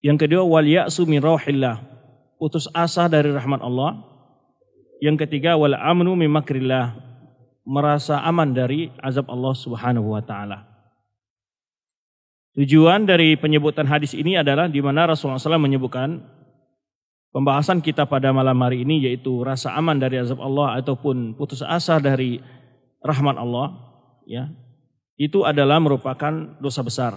Yang kedua, wal ya'su min rauhillah, putus asa dari rahmat Allah. Yang ketiga, wal amnu min makrillah, merasa aman dari azab Allah Subhanahu wa taala. Tujuan dari penyebutan hadis ini adalah di mana Rasulullah SAW menyebutkan pembahasan kita pada malam hari ini, yaitu rasa aman dari azab Allah ataupun putus asa dari rahmat Allah, ya. Itu adalah merupakan dosa besar.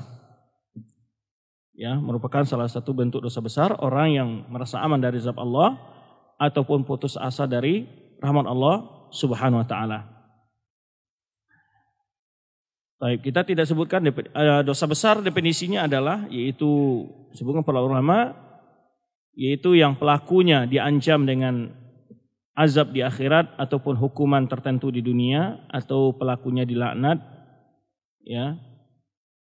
Ya, merupakan salah satu bentuk dosa besar orang yang merasa aman dari azab Allah ataupun putus asa dari rahmat Allah Subhanahu wa taala. Baik, kita tidak sebutkan dosa besar, definisinya adalah yaitu sebutkan para ulama, yaitu yang pelakunya diancam dengan azab di akhirat ataupun hukuman tertentu di dunia, atau pelakunya dilaknat, ya.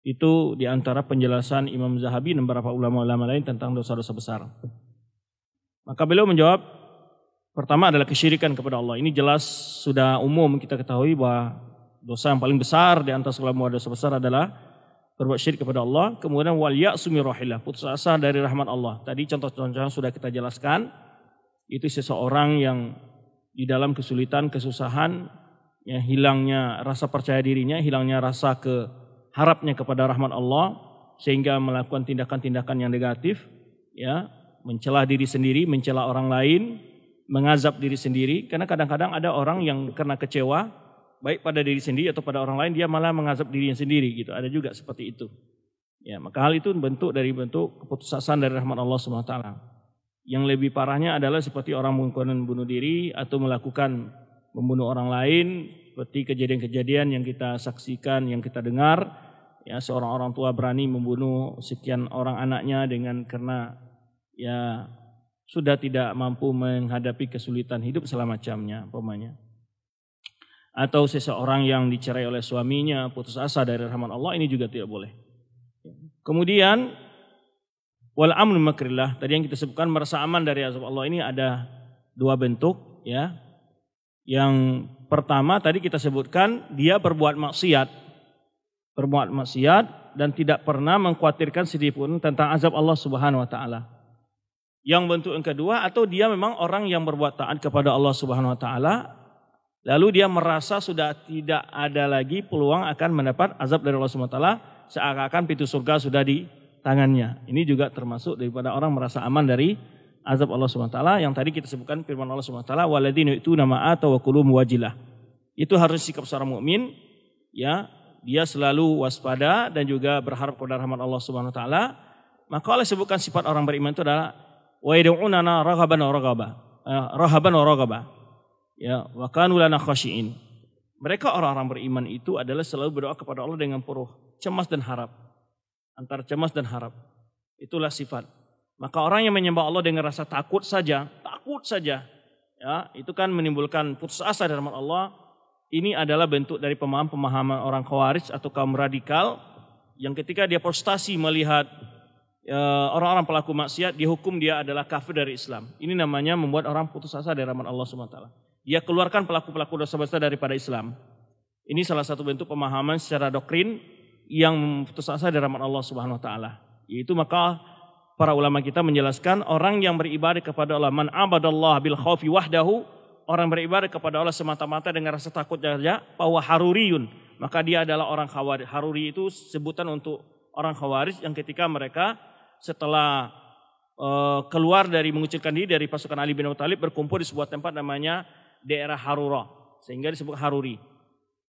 Itu diantara penjelasan Imam Zahabi dan beberapa ulama-ulama lain tentang dosa-dosa besar. Maka beliau menjawab, pertama adalah kesyirikan kepada Allah. Ini jelas sudah umum kita ketahui bahwa dosa yang paling besar di antara segala dosa besar adalah berbuat syirik kepada Allah. Kemudian wal ya'su min rauhillah, putus asa dari rahmat Allah. Tadi contoh-contohnya sudah kita jelaskan. Itu seseorang yang di dalam kesulitan, kesusahan, ya, hilangnya rasa percaya dirinya, hilangnya rasa harapnya kepada rahmat Allah, sehingga melakukan tindakan-tindakan yang negatif, ya, mencela diri sendiri, mencela orang lain, mengazab diri sendiri. Karena kadang-kadang ada orang yang karena kecewa baik pada diri sendiri atau pada orang lain, dia malah mengazab dirinya sendiri, gitu. Ada juga seperti itu. Ya, maka hal itu bentuk keputusasaan dari rahmat Allah Subhanahu wa taala. Yang lebih parahnya adalah seperti orang melakukan bunuh diri atau melakukan membunuh orang lain, seperti kejadian-kejadian yang kita saksikan, yang kita dengar, ya, seorang orang tua berani membunuh sekian orang anaknya karena ya sudah tidak mampu menghadapi kesulitan hidup segala macamnya, umpamanya. Atau seseorang yang dicerai oleh suaminya, putus asa dari rahmat Allah, ini juga tidak boleh. Kemudian wal amnu makrillah, tadi yang kita sebutkan merasa aman dari azab Allah, ini ada dua bentuk, ya. Yang pertama tadi kita sebutkan, dia berbuat maksiat dan tidak pernah mengkhawatirkan sedikitpun tentang azab Allah Subhanahu wa taala. Yang bentuk yang kedua, atau dia memang orang yang berbuat taat kepada Allah Subhanahu wa taala, lalu dia merasa sudah tidak ada lagi peluang akan mendapat azab dari Allah Subhanahu wa taala, seakan-akan pintu surga sudah di tangannya. Ini juga termasuk daripada orang merasa aman dari azab Allah Subhanahu wa taala yang tadi kita sebutkan firman Allah Subhanahu wa taala, walladzina yu'tuna ma atau wa qulubuhum wajilah. Itu harus sikap seorang mukmin, ya, dia selalu waspada dan juga berharap kepada rahmat Allah Subhanahu wa taala. Maka Allah sebutkan sifat orang beriman itu adalah wa yad'unana rahaban wa raghaba. Ya, wa kanu lana khashiin. Mereka orang-orang beriman itu adalah selalu berdoa kepada Allah dengan penuh cemas dan harap. Antara cemas dan harap. Itulah sifat. Maka orang yang menyembah Allah dengan rasa takut saja, ya, itu kan menimbulkan putus asa dari rahmat Allah. Ini adalah bentuk dari pemahaman orang Khawarij atau kaum radikal yang ketika dia frustasi melihat orang-orang pelaku maksiat, dihukum dia adalah kafir dari Islam. Ini namanya membuat orang putus asa dari rahmat Allah Subhanahu wa taala. Dia keluarkan pelaku-pelaku dosa besar daripada Islam. Ini salah satu bentuk pemahaman secara doktrin yang putus asa dari rahmat Allah Subhanahu wa taala. Yaitu maka para ulama kita menjelaskan orang yang beribadah kepada Allah, man abadallah bil khaufi wahdahu, orang beribadah kepada Allah semata-mata dengan rasa takut saja, bahwa haruriyun, maka dia adalah orang Khawarij. Haruri itu sebutan untuk orang Khawarij yang ketika mereka setelah keluar dari mengucilkan diri dari pasukan Ali bin Abi Thalib, berkumpul di sebuah tempat namanya daerah Harura, sehingga disebut Haruri.